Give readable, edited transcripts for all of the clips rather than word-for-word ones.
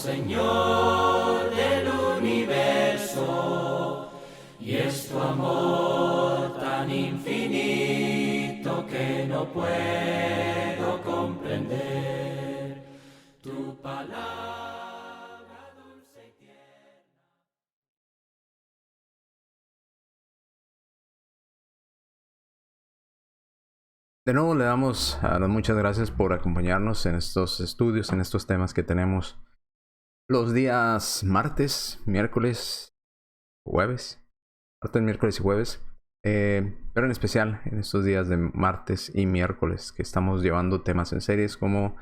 Señor del universo, y es tu amor tan infinito que no puedo comprender. Tu palabra dulce y tierna. De nuevo le damos muchas gracias por acompañarnos en estos estudios, en estos temas que tenemos los días martes, miércoles, jueves. Martes, miércoles y jueves. Pero en especial en estos días de martes y miércoles que estamos llevando temas en series como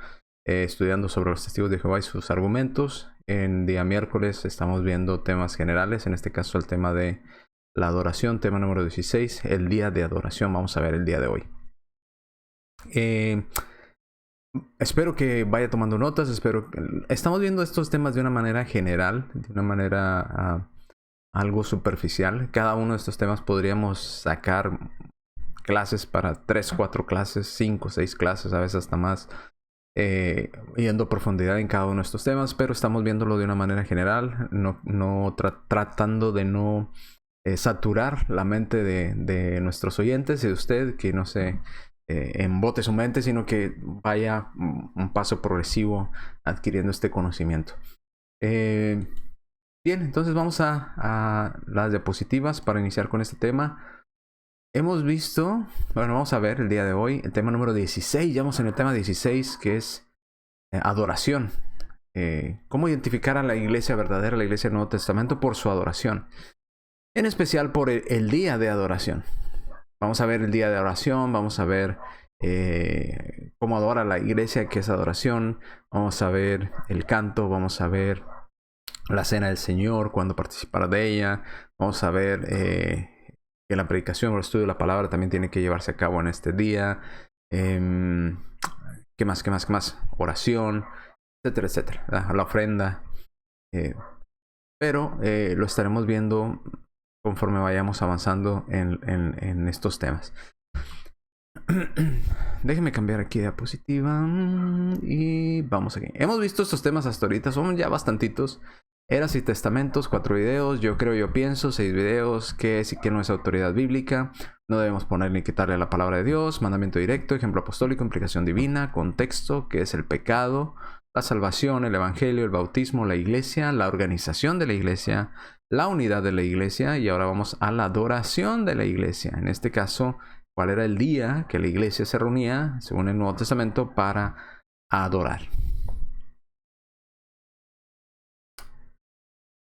estudiando sobre los testigos de Jehová y sus argumentos. En día miércoles estamos viendo temas generales, en este caso el tema de la adoración, tema número 16, el día de adoración. Vamos a ver el día de hoy. Espero que vaya tomando notas. Estamos viendo estos temas de una manera general, de una manera algo superficial. Cada uno de estos temas podríamos sacar clases para 3, 4 clases, 5, 6 clases, a veces hasta más, yendo a profundidad en cada uno de estos temas, pero estamos viéndolo de una manera general, tratando de no saturar la mente de nuestros oyentes y de usted, que no se embote su mente, sino que vaya un paso progresivo adquiriendo este conocimiento. Bien, entonces vamos a las diapositivas para iniciar con este tema. Hemos visto, vamos a ver el día de hoy el tema número 16. Ya vamos en el tema 16, que es adoración. Cómo identificar a la iglesia verdadera, la iglesia del Nuevo Testamento, por su adoración. En especial por el día de adoración. Vamos a ver el día de adoración, vamos a ver cómo adora la iglesia, qué es adoración. Vamos a ver el canto, vamos a ver la cena del Señor, cuándo participar de ella. Vamos a ver que la predicación o el estudio de la palabra también tiene que llevarse a cabo en este día. ¿Qué más? Oración, etcétera, etcétera. La ofrenda. Pero lo estaremos viendo conforme vayamos avanzando en estos temas. Déjenme cambiar aquí de diapositiva. Y vamos aquí. Hemos visto estos temas hasta ahorita. Son ya bastantitos. Eras y testamentos, 4 videos. Yo creo, yo pienso, 6 videos. ¿Qué es y qué no es autoridad bíblica? No debemos poner ni quitarle la palabra de Dios. Mandamiento directo, ejemplo apostólico, implicación divina, contexto, qué es el pecado, la salvación, el evangelio, el bautismo, la iglesia, la organización de la iglesia, la unidad de la iglesia, y ahora vamos a la adoración de la iglesia. En este caso, ¿cuál era el día que la iglesia se reunía, según el Nuevo Testamento, para adorar?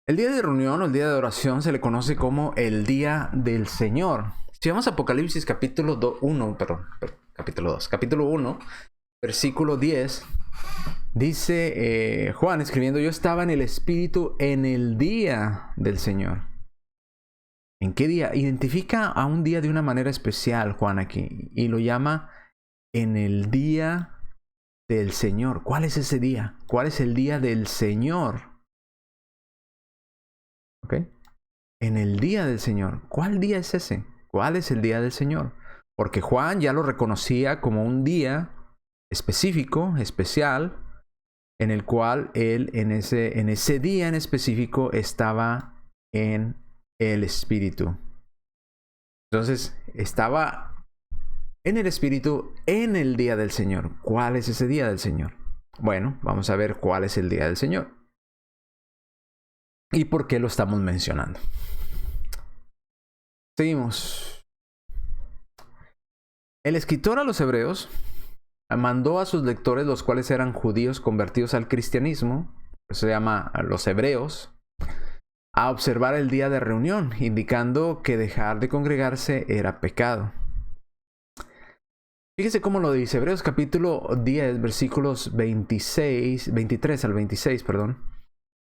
El día de reunión o el día de adoración se le conoce como el día del Señor. Si vamos a Apocalipsis capítulo 1, versículo 10, dice Juan escribiendo: yo estaba en el Espíritu en el día del Señor. ¿En qué día? Identifica a un día de una manera especial Juan aquí y lo llama en el día del Señor. ¿Cuál es ese día? ¿Cuál es el día del Señor? ¿Ok? En el día del Señor. ¿Cuál día es ese? ¿Cuál es el día del Señor? Porque Juan ya lo reconocía como un día específico, especial, en el cual él en ese día en específico estaba en el Espíritu. Entonces, estaba en el Espíritu en el día del Señor. ¿Cuál es ese día del Señor? Bueno, vamos a ver cuál es el día del Señor y por qué lo estamos mencionando. Seguimos. El escritor a los Hebreos mandó a sus lectores, los cuales eran judíos convertidos al cristianismo, se llama a los hebreos, a observar el día de reunión, indicando que dejar de congregarse era pecado. Fíjese cómo lo dice Hebreos capítulo 10, versículos 23 al 26,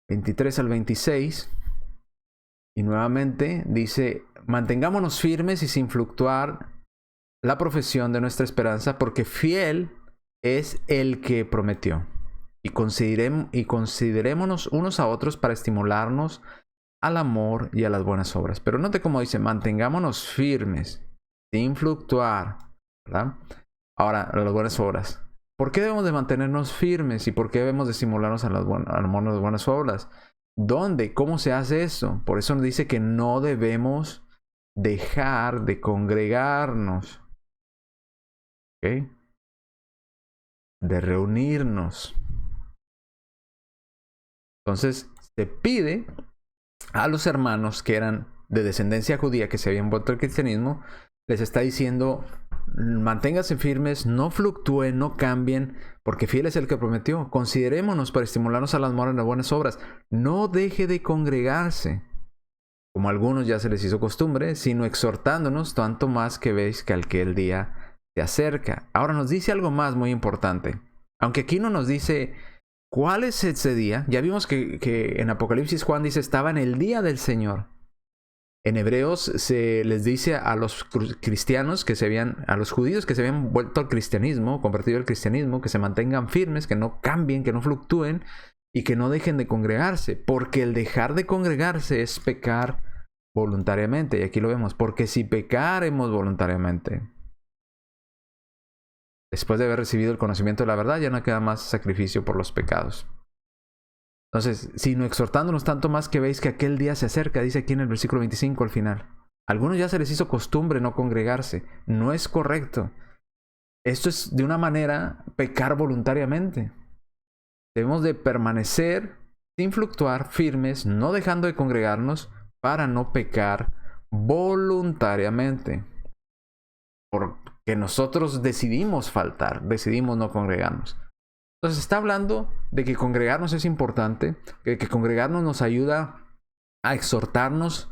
23 al 26. Y nuevamente dice: mantengámonos firmes y sin fluctuar la profesión de nuestra esperanza, porque fiel es el que prometió. Y considerémonos unos a otros para estimularnos al amor y a las buenas obras. Pero note cómo dice: mantengámonos firmes, sin fluctuar, ¿verdad? Ahora, las buenas obras. ¿Por qué debemos de mantenernos firmes y por qué debemos de estimularnos a las buenas obras? ¿Dónde? ¿Cómo se hace eso? Por eso nos dice que no debemos dejar de congregarnos. ¿Ok? De reunirnos. Entonces, se pide a los hermanos que eran de descendencia judía, que se habían vuelto al cristianismo, les está diciendo: manténganse firmes, no fluctúen, no cambien, porque fiel es el que prometió. Considerémonos para estimularnos a las buenas obras. No deje de congregarse, como a algunos ya se les hizo costumbre, sino exhortándonos, tanto más que veis que aquel día se acerca. Ahora nos dice algo más muy importante. Aunque aquí no nos dice cuál es ese día. Ya vimos que en Apocalipsis Juan dice: estaba en el día del Señor. En Hebreos se les dice a los cristianos a los judíos que se habían vuelto al cristianismo, convertido al cristianismo, que se mantengan firmes, que no cambien, que no fluctúen y que no dejen de congregarse, porque el dejar de congregarse es pecar voluntariamente. Y aquí lo vemos: porque si pecaremos voluntariamente, después de haber recibido el conocimiento de la verdad, ya no queda más sacrificio por los pecados. Entonces, sino exhortándonos, tanto más que veis que aquel día se acerca, dice aquí en el versículo 25 al final. A algunos ya se les hizo costumbre no congregarse. No es correcto. Esto es de una manera pecar voluntariamente. Debemos de permanecer sin fluctuar, firmes, no dejando de congregarnos para no pecar voluntariamente. Porque nosotros decidimos faltar, decidimos no congregarnos. Entonces está hablando de que congregarnos es importante, que congregarnos nos ayuda a exhortarnos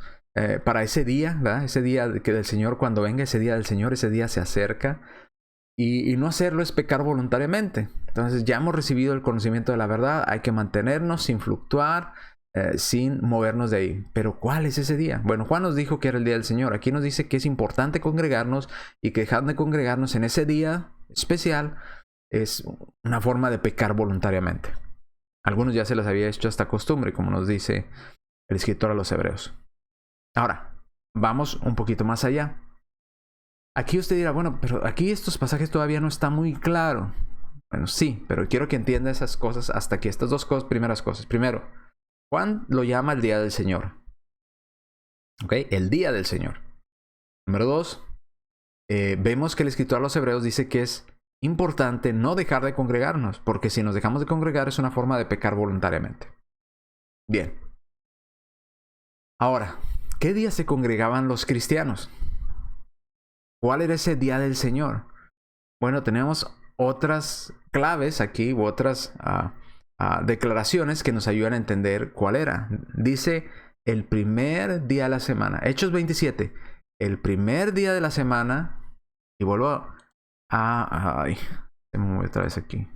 para ese día, ¿verdad? Ese día que del Señor, cuando venga ese día del Señor, ese día se acerca. Y no hacerlo es pecar voluntariamente. Entonces ya hemos recibido el conocimiento de la verdad, hay que mantenernos sin fluctuar, sin movernos de ahí. Pero ¿cuál es ese día? Bueno, Juan nos dijo que era el día del Señor. Aquí nos dice que es importante congregarnos y que dejar de congregarnos en ese día especial es una forma de pecar voluntariamente. Algunos ya se les había hecho esta costumbre, como nos dice el escritor a los Hebreos. Ahora, vamos un poquito más allá. Aquí usted dirá: bueno, pero aquí estos pasajes todavía no está muy claro. Bueno, sí, pero quiero que entienda esas cosas hasta aquí. Estas dos primeras cosas. Primero, Juan lo llama el día del Señor. ¿Ok? El día del Señor. Número dos, vemos que el escritor a los Hebreos dice que es importante no dejar de congregarnos, porque si nos dejamos de congregar es una forma de pecar voluntariamente. Bien. Ahora, ¿qué día se congregaban los cristianos? ¿Cuál era ese día del Señor? Bueno, tenemos otras claves aquí, u otras declaraciones que nos ayudan a entender cuál era. Dice: el primer día de la semana. Hechos 27. El primer día de la semana. Y vuelvo ay, se me mueve otra vez aquí.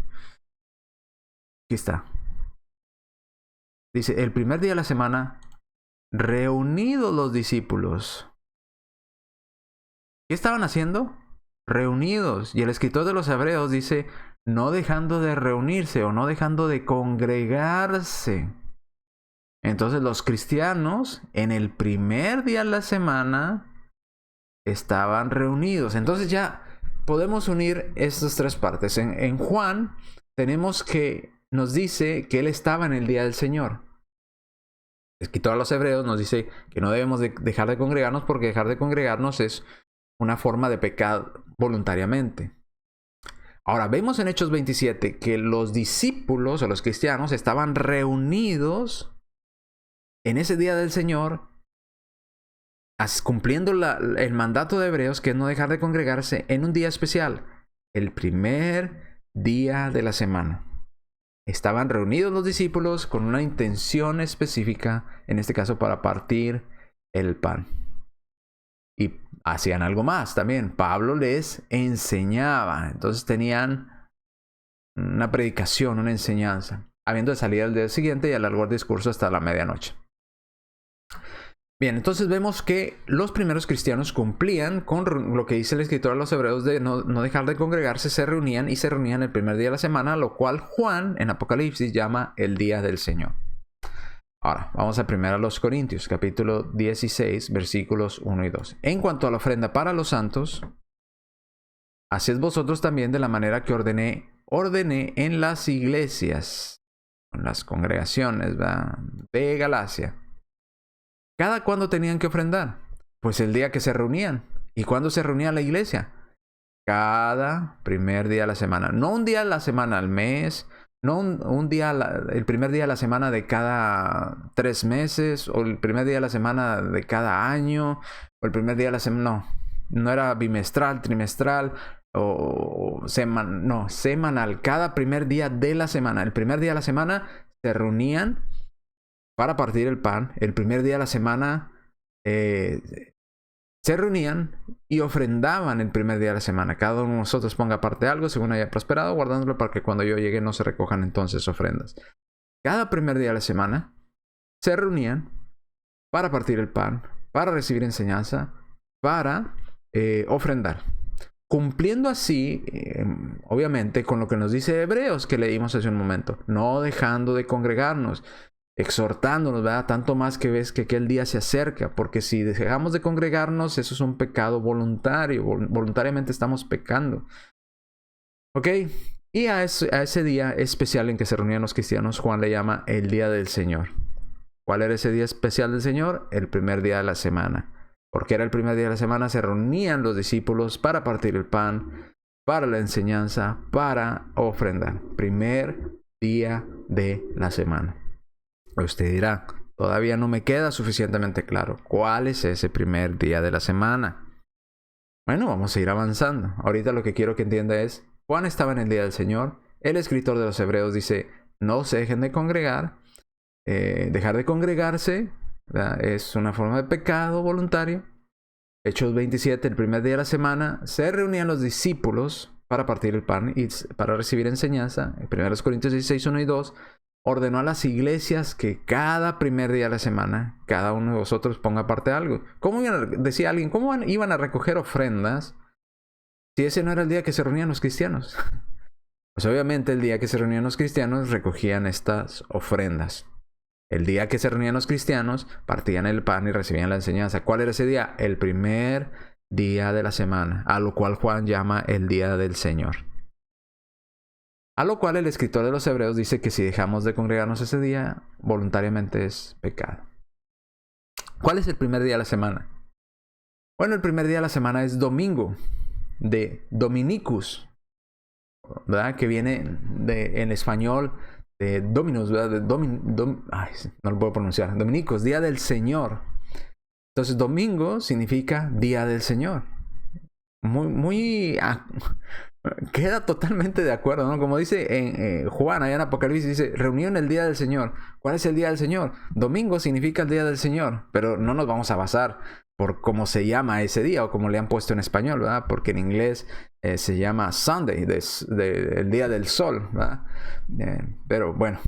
Aquí está. Dice: el primer día de la semana, reunidos los discípulos. ¿Qué estaban haciendo? Reunidos. Y el escritor de los Hebreos dice: no dejando de reunirse o no dejando de congregarse. Entonces los cristianos en el primer día de la semana estaban reunidos. Entonces ya podemos unir estas tres partes. En Juan tenemos que nos dice que él estaba en el día del Señor. El escritor a los Hebreos nos dice que no debemos dejar de congregarnos, porque dejar de congregarnos es una forma de pecar voluntariamente. Ahora, vemos en Hechos 27 que los discípulos o los cristianos estaban reunidos en ese día del Señor, cumpliendo el mandato de Hebreos, que es no dejar de congregarse en un día especial, el primer día de la semana. Estaban reunidos los discípulos con una intención específica, en este caso para partir el pan. Y hacían algo más también. Pablo les enseñaba. Entonces tenían una predicación, una enseñanza, habiendo de salir al día siguiente y alargó el discurso hasta la medianoche. Bien, entonces vemos que los primeros cristianos cumplían con lo que dice el escritor a los Hebreos de no dejar de congregarse. Se reunían el primer día de la semana, lo cual Juan en Apocalipsis llama el día del Señor. Ahora, vamos a 1 Corintios, capítulo 16, versículos 1 y 2. En cuanto a la ofrenda para los santos, haced vosotros también de la manera que ordené ordené en las iglesias, en las congregaciones, ¿verdad?, de Galacia, cada cuándo tenían que ofrendar. Pues el día que se reunían. ¿Y cuándo se reunía la iglesia? Cada primer día de la semana. No un día a la semana al mes, no un día, el primer día de la semana de cada 3 meses, o el primer día de la semana de cada año, o el primer día de la semana. No era bimestral, trimestral, o semanal. Cada primer día de la semana. El primer día de la semana se reunían para partir el pan. El primer día de la semana se reunían y ofrendaban el primer día de la semana. Cada uno de nosotros ponga aparte algo según haya prosperado, guardándolo para que cuando yo llegue no se recojan entonces ofrendas. Cada primer día de la semana se reunían para partir el pan, para recibir enseñanza, para ofrendar. Cumpliendo así, obviamente, con lo que nos dice Hebreos que leímos hace un momento. No dejando de congregarnos, exhortándonos, ¿verdad? Tanto más que ves que aquel día se acerca, porque si dejamos de congregarnos, eso es un pecado voluntario, voluntariamente estamos pecando. ¿Ok? Y a ese día especial en que se reunían los cristianos, Juan le llama el día del Señor. ¿Cuál era ese día especial del Señor? El primer día de la semana. Porque era el primer día de la semana, se reunían los discípulos para partir el pan, para la enseñanza, para ofrendar. Primer día de la semana. Usted dirá, todavía no me queda suficientemente claro. ¿Cuál es ese primer día de la semana? Bueno, vamos a ir avanzando. Ahorita lo que quiero que entienda es, Juan estaba en el día del Señor. El escritor de los Hebreos dice, no se dejen de congregar. Dejar de congregarse, ¿verdad?, es una forma de pecado voluntario. Hechos 27, el primer día de la semana, se reunían los discípulos para partir el pan y para recibir enseñanza. En 1 Corintios 16, 1 y 2, ordenó a las iglesias que cada primer día de la semana, cada uno de vosotros ponga aparte algo. Decía alguien, ¿cómo iban a recoger ofrendas si ese no era el día que se reunían los cristianos? Pues obviamente el día que se reunían los cristianos recogían estas ofrendas. El día que se reunían los cristianos, partían el pan y recibían la enseñanza. ¿Cuál era ese día? El primer día de la semana, a lo cual Juan llama el día del Señor. A lo cual el escritor de los Hebreos dice que si dejamos de congregarnos ese día, voluntariamente es pecado. ¿Cuál es el primer día de la semana? Bueno, el primer día de la semana es domingo, de Dominicus, ¿verdad?, que viene en español de Dominus, ¿verdad?, no lo puedo pronunciar. Dominicus, día del Señor. Entonces, domingo significa día del Señor. Queda totalmente de acuerdo, ¿no? Como dice en Juan, allá en Apocalipsis, dice, reunión el día del Señor. ¿Cuál es el día del Señor? Domingo significa el día del Señor, pero no nos vamos a basar por cómo se llama ese día o cómo le han puesto en español, ¿verdad? Porque en inglés se llama Sunday, el día del sol, ¿verdad? Pero bueno.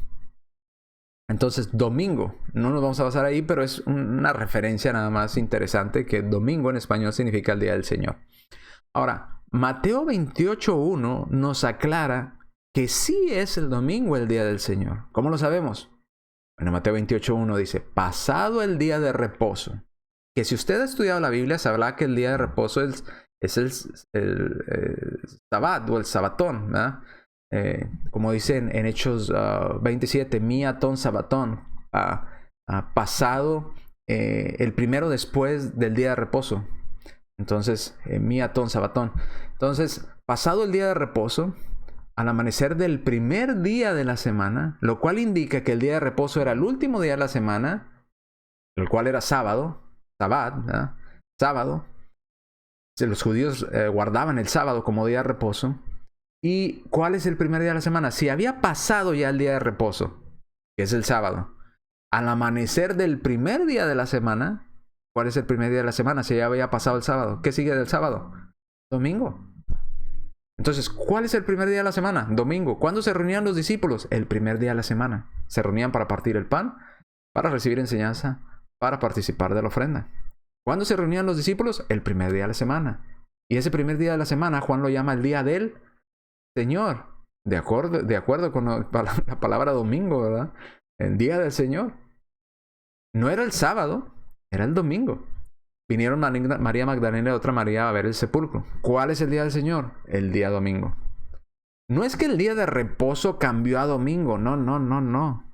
Entonces, domingo, no nos vamos a basar ahí, pero es una referencia nada más interesante que domingo en español significa el día del Señor. Ahora, Mateo 28:1 nos aclara que sí es el domingo el día del Señor. ¿Cómo lo sabemos? Bueno, Mateo 28:1 dice, pasado el día de reposo. Que si usted ha estudiado la Biblia, sabrá que el día de reposo es el Sabbat o el Sabatón, ¿verdad? Como dicen en Hechos 27, Miatón Sabatón, pasado el primero después del día de reposo. Entonces, Miatón Sabatón. Entonces, pasado el día de reposo, al amanecer del primer día de la semana, lo cual indica que el día de reposo era el último día de la semana, el cual era sábado, Sabbat, ¿verdad? Sábado. Los judíos guardaban el sábado como día de reposo. ¿Y cuál es el primer día de la semana? Si había pasado ya el día de reposo, que es el sábado, al amanecer del primer día de la semana, ¿cuál es el primer día de la semana? Si ya había pasado el sábado, ¿qué sigue del sábado? Domingo. Entonces, ¿cuál es el primer día de la semana? Domingo. ¿Cuándo se reunían los discípulos? El primer día de la semana. Se reunían para partir el pan, para recibir enseñanza, para participar de la ofrenda. ¿Cuándo se reunían los discípulos? El primer día de la semana. Y ese primer día de la semana, Juan lo llama el día del Señor. De acuerdo con la palabra domingo, ¿verdad? El día del Señor. No era el sábado, era el domingo. Vinieron María Magdalena y otra María a ver el sepulcro. ¿Cuál es el día del Señor? El día domingo. No es que el día de reposo cambió a domingo, no.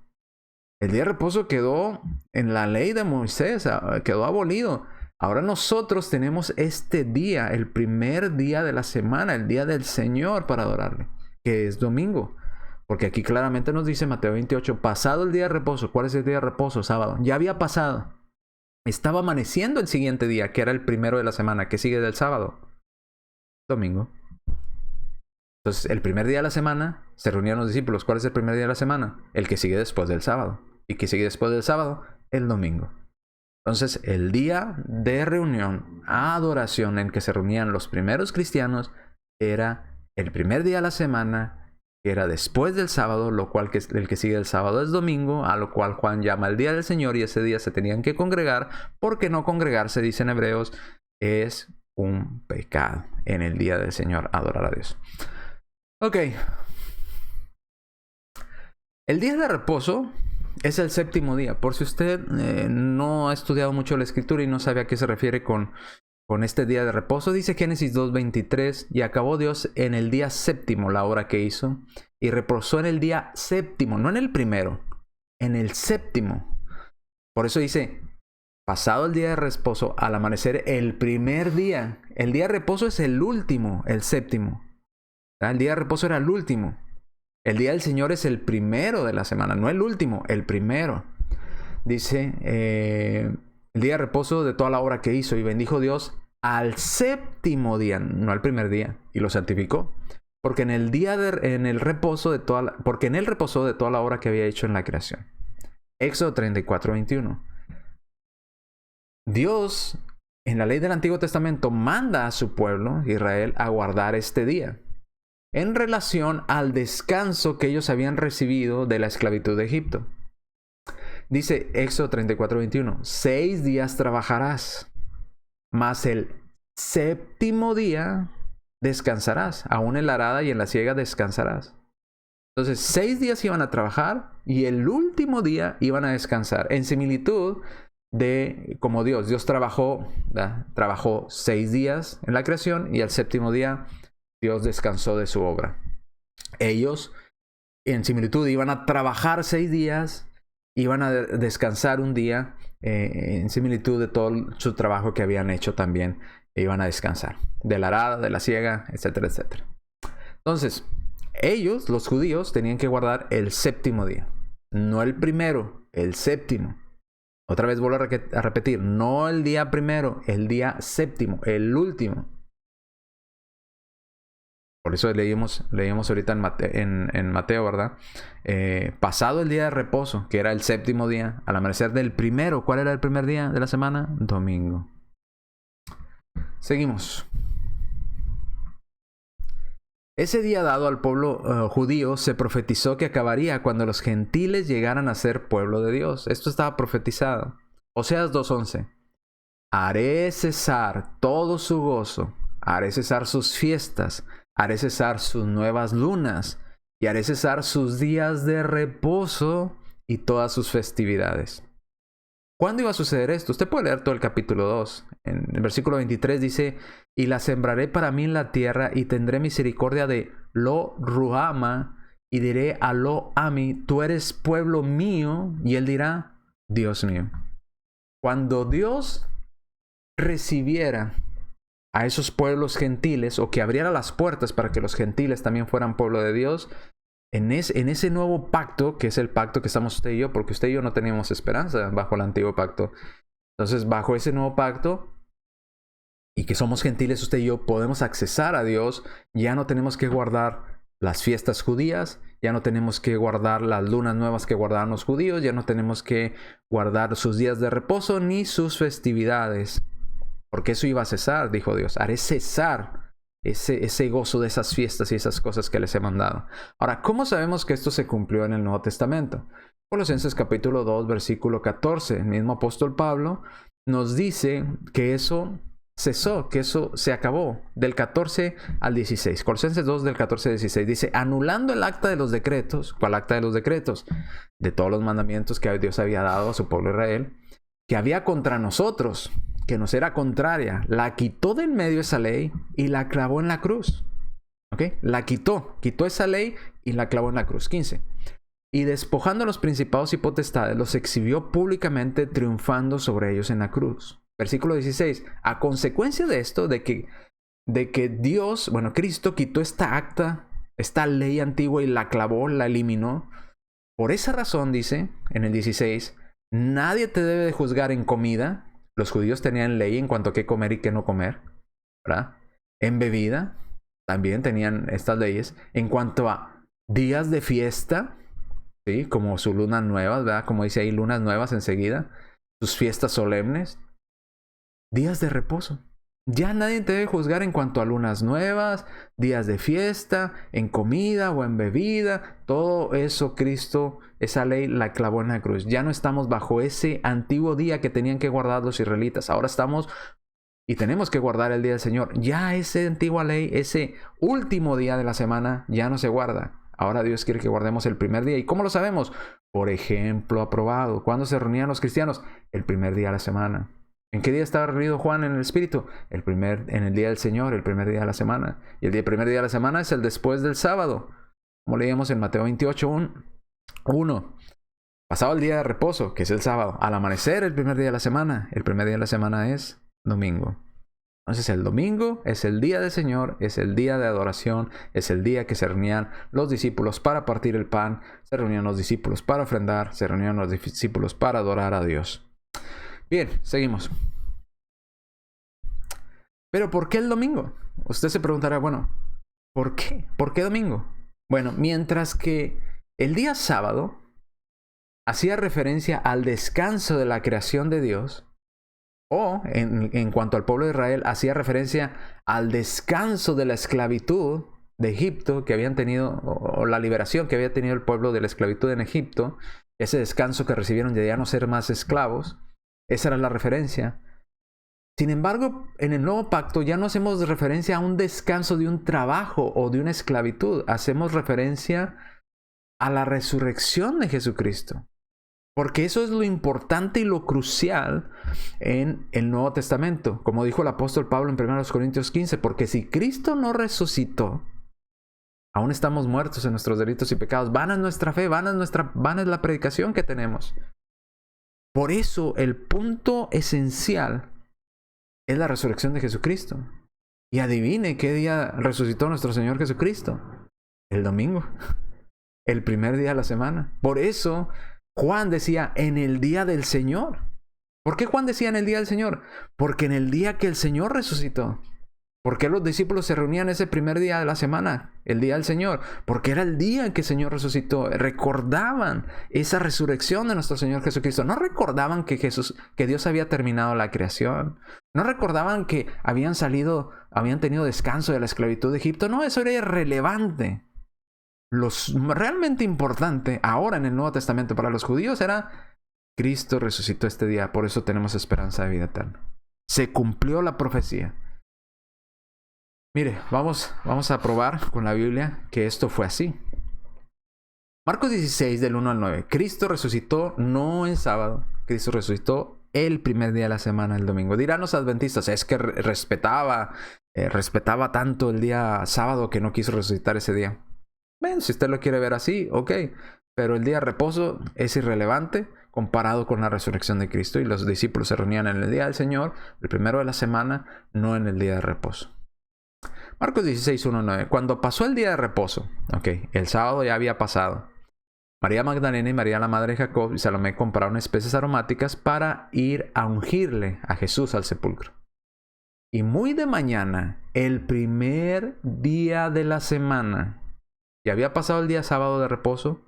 El día de reposo quedó en la ley de Moisés, quedó abolido. Ahora nosotros tenemos este día, el primer día de la semana, el día del Señor para adorarle, que es domingo. Porque aquí claramente nos dice Mateo 28, pasado el día de reposo. ¿Cuál es el día de reposo? Sábado. Ya había pasado. Estaba amaneciendo el siguiente día, que era el primero de la semana, que sigue del sábado. Domingo. Entonces, el primer día de la semana se reunían los discípulos. ¿Cuál es el primer día de la semana? El que sigue después del sábado. ¿Y que sigue después del sábado? El domingo. Entonces, el día de reunión, adoración en que se reunían los primeros cristianos, era el primer día de la semana, que era después del sábado, lo cual el que sigue el sábado es domingo, a lo cual Juan llama el día del Señor, y ese día se tenían que congregar, porque no congregarse, dicen Hebreos, es un pecado en el día del Señor, adorar a Dios. Ok. El día de reposo es el séptimo día. Por si usted no ha estudiado mucho la escritura y no sabe a qué se refiere con este día de reposo, dice Génesis 2:23, y acabó Dios en el día séptimo la obra que hizo, y reposó en el día séptimo, no en el primero, en el séptimo. Por eso dice, pasado el día de reposo, al amanecer el primer día. El día de reposo es el último, el séptimo. El día de reposo era el último. El día del Señor es el primero de la semana, no el último, el primero. Dice, el día de reposo de toda la obra que hizo, y bendijo Dios al séptimo día, no al primer día, y lo santificó. Porque en el reposo de toda la obra que había hecho en la creación. Éxodo 34:21. Dios, en la ley del Antiguo Testamento, manda a su pueblo, Israel, a guardar este día, en relación al descanso que ellos habían recibido de la esclavitud de Egipto. Dice Éxodo 34:21, 6 días trabajarás, mas el séptimo día descansarás, aún en la arada y en la siega descansarás. Entonces 6 días iban a trabajar y el último día iban a descansar, en similitud de como Dios trabajó 6 días en la creación, y el séptimo día Dios descansó de su obra. Ellos, en similitud, iban a trabajar 6 días, iban a descansar un día, en similitud de todo su trabajo que habían hecho también, iban a descansar. De la arada, de la siega, etcétera, etcétera. Entonces, ellos, los judíos, tenían que guardar el séptimo día. No el primero, el séptimo. Otra vez vuelvo a repetir, no el día primero, el día séptimo, el último. Por eso leímos ahorita en Mateo, ¿verdad? Pasado el día de reposo, que era el séptimo día, al amanecer del primero. ¿Cuál era el primer día de la semana? Domingo. Seguimos. Ese día dado al pueblo judío se profetizó que acabaría cuando los gentiles llegaran a ser pueblo de Dios. Esto estaba profetizado. Oseas 2:11. Haré cesar todo su gozo, haré cesar sus fiestas, haré cesar sus nuevas lunas, y haré cesar sus días de reposo y todas sus festividades. ¿Cuándo iba a suceder esto? Usted puede leer todo el capítulo 2. En el versículo 23 dice, y la sembraré para mí en la tierra, y tendré misericordia de Lo Ruhama, y diré a Lo Ami, tú eres pueblo mío, y él dirá, Dios mío. Cuando Dios recibiera a esos pueblos gentiles, o que abriera las puertas para que los gentiles también fueran pueblo de Dios, en ese nuevo pacto, que es el pacto que estamos usted y yo, porque usted y yo no teníamos esperanza bajo el antiguo pacto. Entonces, bajo ese nuevo pacto, y que somos gentiles, usted y yo podemos accesar a Dios. Ya no tenemos que guardar las fiestas judías, ya no tenemos que guardar las lunas nuevas que guardaban los judíos, ya no tenemos que guardar sus días de reposo ni sus festividades, porque eso iba a cesar, dijo Dios. Haré cesar ese gozo de esas fiestas y esas cosas que les he mandado. Ahora, ¿cómo sabemos que esto se cumplió en el Nuevo Testamento? Colosenses capítulo 2, versículo 14. El mismo apóstol Pablo nos dice que eso cesó, que eso se acabó, del 14 al 16. Colosenses 2, del 14 al 16. Dice, anulando el acta de los decretos. ¿Cuál acta de los decretos? De todos los mandamientos que Dios había dado a su pueblo Israel, que había contra nosotros, que nos era contraria. La quitó de en medio esa ley y la clavó en la cruz. ¿Ok? ¿Ok? La quitó esa ley y la clavó en la cruz. 15. Y despojando a los principados y potestades, los exhibió públicamente, triunfando sobre ellos en la cruz. Versículo 16. A consecuencia de esto, de que Dios, Cristo quitó esta acta, esta ley antigua y la clavó, la eliminó. Por esa razón, dice en el 16, nadie te debe de juzgar en comida. Los judíos tenían ley en cuanto a qué comer y qué no comer, ¿verdad? En bebida, también tenían estas leyes. En cuanto a días de fiesta, ¿sí? Como sus lunas nuevas, ¿verdad? Como dice ahí, lunas nuevas enseguida. Sus fiestas solemnes. Días de reposo. Ya nadie te debe juzgar en cuanto a lunas nuevas, días de fiesta, en comida o en bebida. Todo eso Cristo, esa ley la clavó en la cruz. Ya no estamos bajo ese antiguo día que tenían que guardar los israelitas. Ahora estamos y tenemos que guardar el día del Señor. Ya esa antigua ley, ese último día de la semana, ya no se guarda. Ahora Dios quiere que guardemos el primer día. ¿Y cómo lo sabemos? Por ejemplo aprobado. ¿Cuándo se reunían los cristianos? El primer día de la semana. ¿En qué día estaba reunido Juan en el Espíritu? En el día del Señor, el primer día de la semana. Y el primer día de la semana es el después del sábado. Como leíamos en Mateo 28, 1. Pasado el día de reposo, que es el sábado. Al amanecer, el primer día de la semana. El primer día de la semana es domingo. Entonces el domingo es el día del Señor, es el día de adoración, es el día que se reunían los discípulos para partir el pan, se reunían los discípulos para ofrendar, se reunían los discípulos para adorar a Dios. Bien, seguimos. Pero ¿por qué el domingo? Usted se preguntará, ¿por qué? ¿Por qué domingo? Bueno, mientras que el día sábado hacía referencia al descanso de la creación de Dios, o en cuanto al pueblo de Israel, hacía referencia al descanso de la esclavitud de Egipto que habían tenido, o la liberación que había tenido el pueblo de la esclavitud en Egipto, ese descanso que recibieron de ya no ser más esclavos. Esa era la referencia. Sin embargo, en el nuevo pacto ya no hacemos referencia a un descanso de un trabajo o de una esclavitud. Hacemos referencia a la resurrección de Jesucristo. Porque eso es lo importante y lo crucial en el Nuevo Testamento. Como dijo el apóstol Pablo en 1 Corintios 15. Porque si Cristo no resucitó, aún estamos muertos en nuestros delitos y pecados. Vana es nuestra fe, vana es la predicación que tenemos. Por eso el punto esencial es la resurrección de Jesucristo. Y adivine qué día resucitó nuestro Señor Jesucristo. El domingo. El primer día de la semana. Por eso Juan decía en el día del Señor. ¿Por qué Juan decía en el día del Señor? Porque en el día que el Señor resucitó. ¿Por qué los discípulos se reunían ese primer día de la semana? El día del Señor. Porque era el día en que el Señor resucitó. Recordaban esa resurrección de nuestro Señor Jesucristo. No recordaban que Dios había terminado la creación. No recordaban que habían tenido descanso de la esclavitud de Egipto. No, eso era irrelevante. Lo realmente importante ahora en el Nuevo Testamento para los judíos era Cristo resucitó este día. Por eso tenemos esperanza de vida eterna. Se cumplió la profecía. Mire, vamos a probar con la Biblia que esto fue así. Marcos 16, del 1 al 9. Cristo resucitó no en sábado. Cristo resucitó el primer día de la semana, el domingo. Dirán los adventistas, es que respetaba tanto el día sábado que no quiso resucitar ese día. Bueno, si usted lo quiere ver así, ok. Pero el día de reposo es irrelevante comparado con la resurrección de Cristo. Y los discípulos se reunían en el día del Señor, el primero de la semana, no en el día de reposo. Marcos 16, 1, 9. Cuando pasó el día de reposo, el sábado ya había pasado. María Magdalena y María la madre de Jacob y Salomé compraron especies aromáticas para ir a ungirle a Jesús al sepulcro. Y muy de mañana, el primer día de la semana, ya había pasado el día sábado de reposo,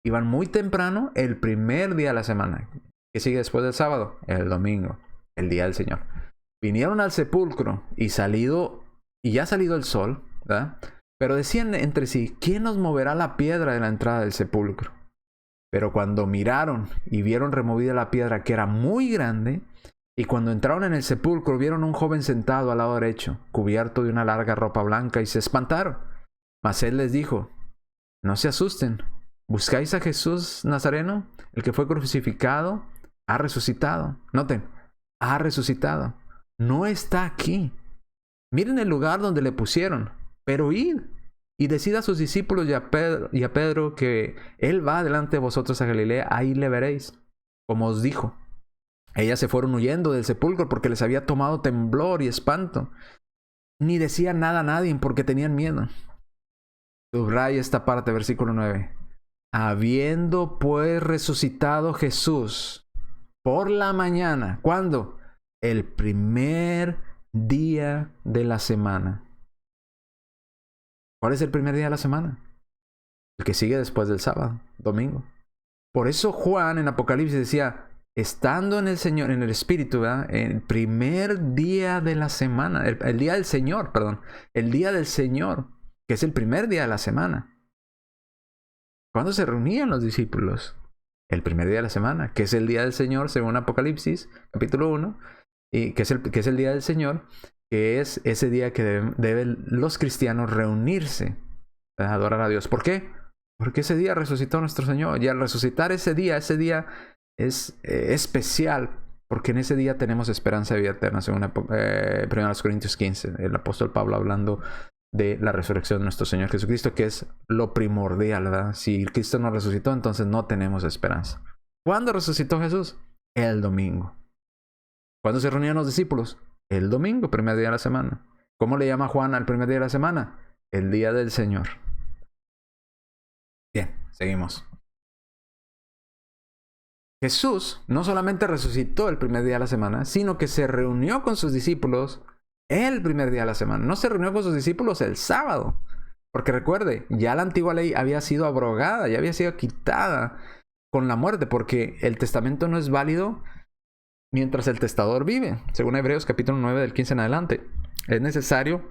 iban muy temprano el primer día de la semana. ¿Qué sigue después del sábado? El domingo, el día del Señor. Vinieron al sepulcro y ya ha salido el sol, ¿verdad? Pero decían entre sí, ¿quién nos moverá la piedra de la entrada del sepulcro? Pero cuando miraron y vieron removida la piedra, que era muy grande, y cuando entraron en el sepulcro, vieron a un joven sentado al lado derecho, cubierto de una larga ropa blanca, y se espantaron. Mas él les dijo, no se asusten, ¿buscáis a Jesús Nazareno? El que fue crucificado, ha resucitado. Noten, ha resucitado. No está aquí. Miren el lugar donde le pusieron, pero id y decid a sus discípulos y a Pedro que él va delante de vosotros a Galilea, ahí le veréis, como os dijo. Ellas se fueron huyendo del sepulcro porque les había tomado temblor y espanto. Ni decían nada a nadie porque tenían miedo. Subraya esta parte, versículo 9. Habiendo pues resucitado Jesús por la mañana. ¿Cuándo? El primer día de la semana. ¿Cuál es el primer día de la semana? El que sigue después del sábado, domingo. Por eso Juan en Apocalipsis decía, estando en el Señor, en el Espíritu, ¿verdad? El primer día de la semana, el día del Señor, perdón, el día del Señor, que es el primer día de la semana. ¿Cuándo se reunían los discípulos? El primer día de la semana, que es el día del Señor, según Apocalipsis, capítulo 1, y que es el día del Señor, que es ese día que deben los cristianos reunirse a adorar a Dios. ¿Por qué? Porque ese día resucitó nuestro Señor. Y al resucitar ese día es especial, porque en ese día tenemos esperanza de vida eterna, según 1 Corintios 15. El apóstol Pablo hablando de la resurrección de nuestro Señor Jesucristo, que es lo primordial, ¿verdad? Si Cristo no resucitó, entonces no tenemos esperanza. ¿Cuándo resucitó Jesús? El domingo. ¿Cuándo se reunían los discípulos? El domingo, primer día de la semana. ¿Cómo le llama Juan al primer día de la semana? El día del Señor. Bien, seguimos. Jesús no solamente resucitó el primer día de la semana, sino que se reunió con sus discípulos el primer día de la semana. No se reunió con sus discípulos el sábado. Porque recuerde, ya la antigua ley había sido abrogada, ya había sido quitada con la muerte, porque el testamento no es válido mientras el testador vive. Según Hebreos capítulo 9 del 15 en adelante. Es necesario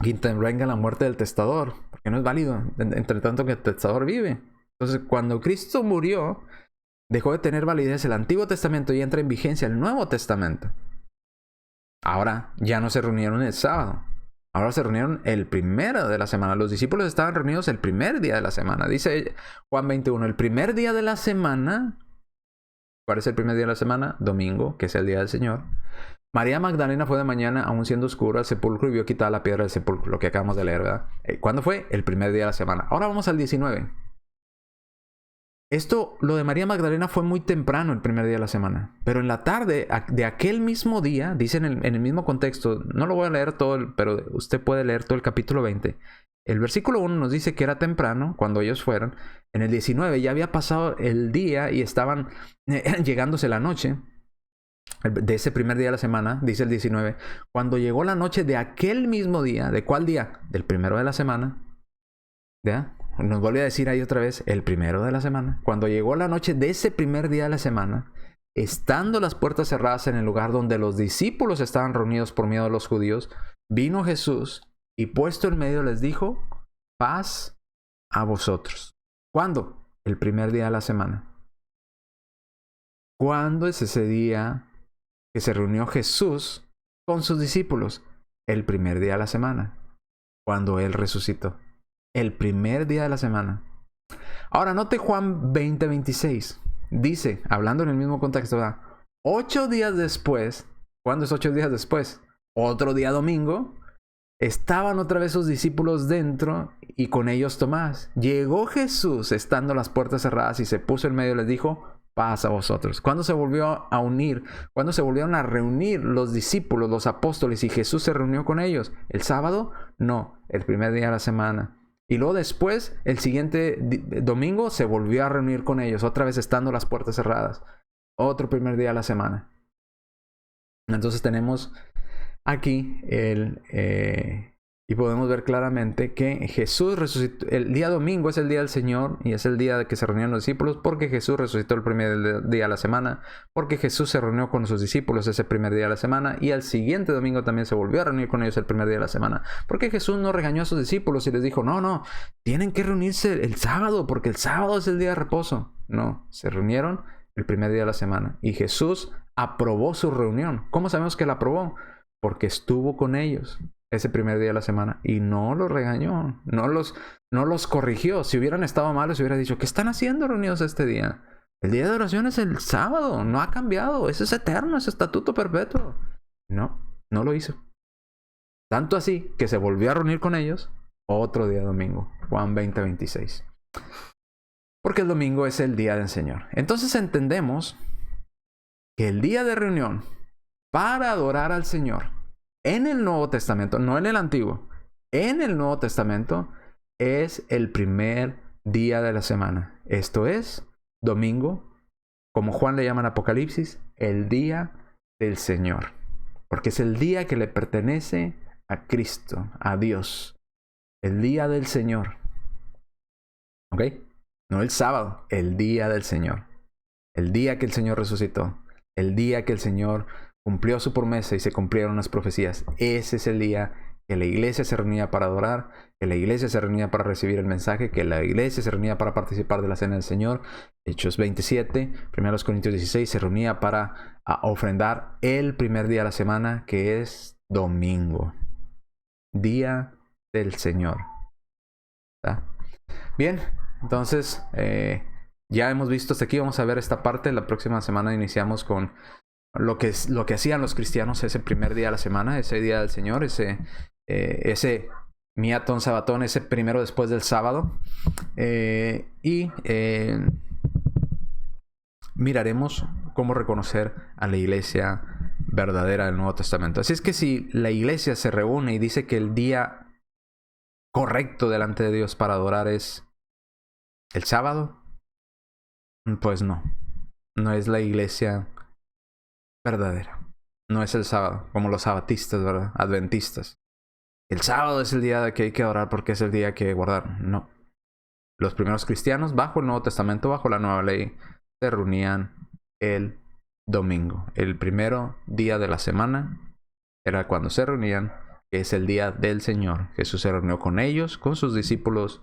que intervenga la muerte del testador, porque no es válido entre tanto que el testador vive. Entonces, cuando Cristo murió, dejó de tener validez el Antiguo Testamento y entra en vigencia el Nuevo Testamento. Ahora ya no se reunieron el sábado. Ahora se reunieron el primero de la semana. Los discípulos estaban reunidos el primer día de la semana. Dice Juan 21, el primer día de la semana. ¿Cuál es el primer día de la semana? Domingo, que es el día del Señor. María Magdalena fue de mañana, aún siendo oscuro, al sepulcro y vio quitada la piedra del sepulcro. Lo que acabamos de leer, ¿verdad? ¿Cuándo fue? El primer día de la semana. Ahora vamos al 19. Lo de María Magdalena fue muy temprano el primer día de la semana. Pero en la tarde de aquel mismo día, dice en el mismo contexto, no lo voy a leer todo, pero usted puede leer todo el capítulo 20. El versículo 1 nos dice que era temprano cuando ellos fueron. En el 19 ya había pasado el día y estaban llegándose la noche de ese primer día de la semana, dice el 19. Cuando llegó la noche de aquel mismo día, ¿de cuál día? Del primero de la semana. ¿Ya? Nos vuelve a decir ahí otra vez, el primero de la semana. Cuando llegó la noche de ese primer día de la semana, estando las puertas cerradas en el lugar donde los discípulos estaban reunidos por miedo a los judíos, vino Jesús y puesto en medio les dijo, paz a vosotros. ¿Cuándo? El primer día de la semana. ¿Cuándo es ese día que se reunió Jesús con sus discípulos? El primer día de la semana, cuando Él resucitó. El primer día de la semana. Ahora note Juan 20:26. Dice, hablando en el mismo contexto, ¿verdad? 8 días después. ¿Cuándo es 8 días después? Otro día domingo. Estaban otra vez sus discípulos dentro y con ellos Tomás. Llegó Jesús estando las puertas cerradas y se puso en medio y les dijo, paz a vosotros. ¿Cuándo se volvió a unir? ¿Cuándo se volvieron a reunir los discípulos, los apóstoles y Jesús se reunió con ellos? ¿El sábado? No, el primer día de la semana. Y luego después, el siguiente domingo, se volvió a reunir con ellos, otra vez estando las puertas cerradas. Otro primer día de la semana. Entonces tenemos aquí y podemos ver claramente que Jesús resucitó. El día domingo es el día del Señor y es el día de que se reunieron los discípulos porque Jesús resucitó el primer día de la semana, porque Jesús se reunió con sus discípulos ese primer día de la semana y al siguiente domingo también se volvió a reunir con ellos el primer día de la semana, porque Jesús no regañó a sus discípulos y les dijo, no, tienen que reunirse el sábado porque el sábado es el día de reposo. No, se reunieron el primer día de la semana y Jesús aprobó su reunión. ¿Cómo sabemos que la aprobó? Porque estuvo con ellos ese primer día de la semana y no los regañó, no los corrigió. Si hubieran estado malos, hubiera dicho, ¿qué están haciendo reunidos este día? El día de oración es el sábado, no ha cambiado, ese es eterno, es estatuto perpetuo. No lo hizo. Tanto así que se volvió a reunir con ellos Otro día domingo. Juan 20:26. Porque el domingo es el día del Señor. Entonces entendemos que el día de reunión para adorar al Señor en el Nuevo Testamento, no en el Antiguo, en el Nuevo Testamento, es el primer día de la semana. Esto es domingo, como Juan le llama en Apocalipsis, el día del Señor. Porque es el día que le pertenece a Cristo, a Dios. El día del Señor. ¿Ok? No el sábado, el día del Señor. El día que el Señor resucitó. El día que el Señor cumplió su promesa y se cumplieron las profecías. Ese es el día que la iglesia se reunía para adorar, que la iglesia se reunía para recibir el mensaje, que la iglesia se reunía para participar de la cena del Señor. Hechos 27, 1 Corintios 16, se reunía para ofrendar el primer día de la semana, que es domingo. Día del Señor. ¿Está? Bien, entonces ya hemos visto hasta aquí. Vamos a ver esta parte. La próxima semana iniciamos con lo que hacían los cristianos ese primer día de la semana, ese día del Señor, ese miatón sabatón, ese primero después del sábado. Miraremos cómo reconocer a la iglesia verdadera del Nuevo Testamento. Así es que si la iglesia se reúne y dice que el día correcto delante de Dios para adorar es el sábado, pues no es la iglesia verdadera. No es el sábado, como los sabatistas, ¿verdad? Adventistas. El sábado es el día de que hay que adorar porque es el día que guardar. No. Los primeros cristianos, bajo el Nuevo Testamento, bajo la nueva ley, se reunían el domingo. El primero día de la semana era cuando se reunían, que es el día del Señor. Jesús se reunió con ellos, con sus discípulos,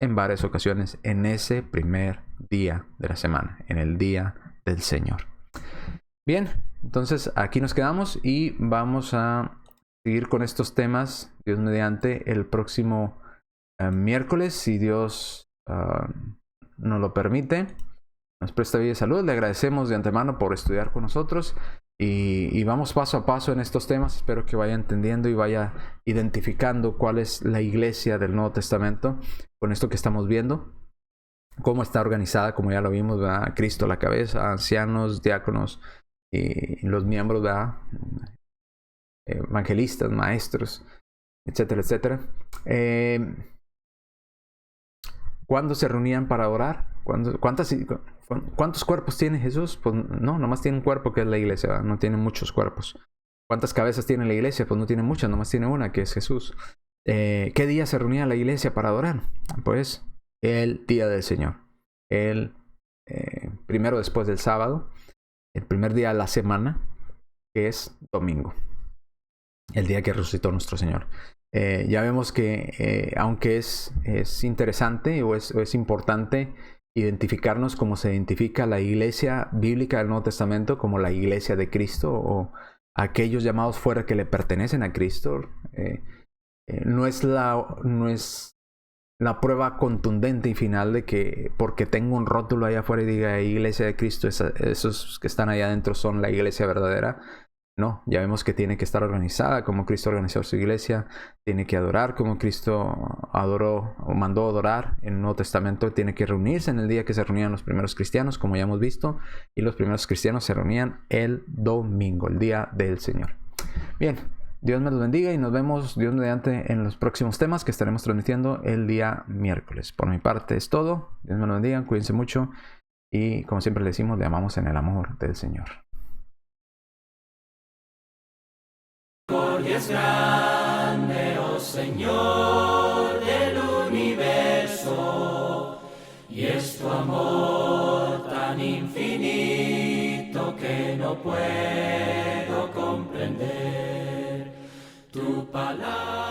en varias ocasiones, en ese primer día de la semana, en el día del Señor. Bien, entonces aquí nos quedamos y vamos a seguir con estos temas, Dios mediante, el próximo miércoles, si Dios nos lo permite. Nos presta vida y salud. Le agradecemos de antemano por estudiar con nosotros y vamos paso a paso en estos temas. Espero que vaya entendiendo y vaya identificando cuál es la iglesia del Nuevo Testamento con esto que estamos viendo. Cómo está organizada, como ya lo vimos, ¿verdad? Cristo la cabeza, ancianos, diáconos y los miembros, ¿verdad? Evangelistas, maestros, etcétera, etcétera. ¿Cuándo se reunían para orar? ¿Cuántos cuerpos tiene Jesús? Pues no, nomás tiene un cuerpo, que es la iglesia, ¿verdad? No tiene muchos cuerpos. ¿Cuántas cabezas tiene la iglesia? Pues no tiene muchas, nomás tiene una, que es Jesús. ¿Qué día se reunía la iglesia para adorar? Pues el día del Señor. El primero después del sábado. El primer día de la semana, que es domingo. El día que resucitó nuestro Señor. Ya vemos que aunque es interesante o es importante identificarnos como se identifica la iglesia bíblica del Nuevo Testamento, como la iglesia de Cristo o aquellos llamados fuera que le pertenecen a Cristo, no es la prueba contundente y final de que porque tengo un rótulo allá afuera y diga iglesia de Cristo, esos que están allá adentro son la iglesia verdadera. No, ya vemos que tiene que estar organizada como Cristo organizó su iglesia, tiene que adorar como Cristo adoró o mandó adorar en el Nuevo Testamento, tiene que reunirse en el día que se reunían los primeros cristianos, como ya hemos visto, y los primeros cristianos se reunían el domingo, el día del Señor. Bien, Dios me los bendiga y nos vemos, Dios mediante, en los próximos temas que estaremos transmitiendo el día miércoles. Por mi parte es todo, Dios me los bendiga, cuídense mucho y como siempre le decimos, le amamos en el amor del Señor. Es grande, oh Señor del universo, y es tu amor tan infinito que no puedo comprender. Tu palabra